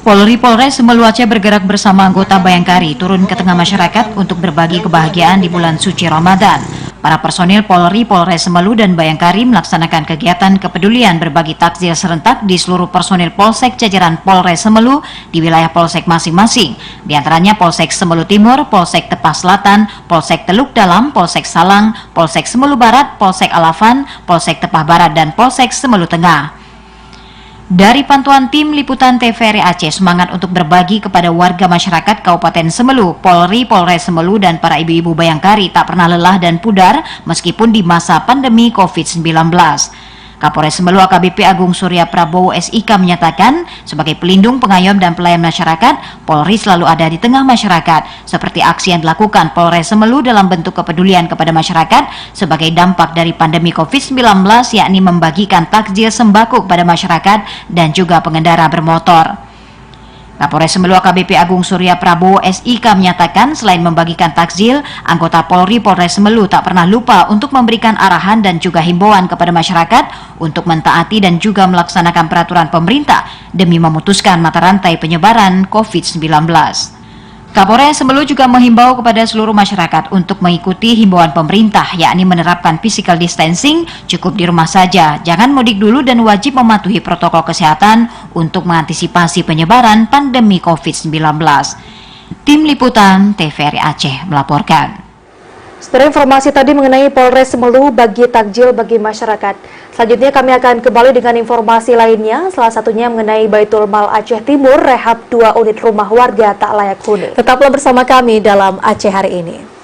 Polri Polres Semelu Aceh bergerak bersama anggota Bayangkari turun ke tengah masyarakat untuk berbagi kebahagiaan di bulan suci Ramadan. Para personil Polri Polres Semelu dan Bayangkari melaksanakan kegiatan kepedulian berbagi takjil serentak di seluruh personil Polsek jajaran Polres Semelu di wilayah Polsek masing-masing. Di antaranya Polsek Semelu Timur, Polsek Tepah Selatan, Polsek Teluk Dalam, Polsek Salang, Polsek Semelu Barat, Polsek Alafan, Polsek Tepah Barat, dan Polsek Semelu Tengah. Dari pantauan tim liputan TVRI Aceh, semangat untuk berbagi kepada warga masyarakat Kabupaten Semelu, Polri Polres Semelu dan para ibu-ibu Bayangkari tak pernah lelah dan pudar meskipun di masa pandemi COVID-19. Kapolres Semelu AKBP Agung Surya Prabowo SIK menyatakan, sebagai pelindung, pengayom, dan pelayan masyarakat, Polri selalu ada di tengah masyarakat, seperti aksi yang dilakukan Polres Semelu dalam bentuk kepedulian kepada masyarakat sebagai dampak dari pandemi COVID-19, yakni membagikan takjil sembako kepada masyarakat dan juga pengendara bermotor. Kapolres Semelu AKBP Agung Surya Prabowo SIK menyatakan, selain membagikan takjil, anggota Polri Polres Semelu tak pernah lupa untuk memberikan arahan dan juga himbauan kepada masyarakat untuk mentaati dan juga melaksanakan peraturan pemerintah demi memutuskan mata rantai penyebaran COVID-19. Kapolres Semelu juga menghimbau kepada seluruh masyarakat untuk mengikuti himbauan pemerintah, yakni menerapkan physical distancing, cukup di rumah saja, jangan mudik dulu, dan wajib mematuhi protokol kesehatan untuk mengantisipasi penyebaran pandemi COVID-19. Tim Liputan TVRI Aceh melaporkan. Setelah informasi tadi mengenai Polres Semelu bagi takjil bagi masyarakat, selanjutnya kami akan kembali dengan informasi lainnya, salah satunya mengenai Baitul Mal Aceh Timur rehab 2 unit rumah warga tak layak huni. Tetaplah bersama kami dalam Aceh Hari Ini.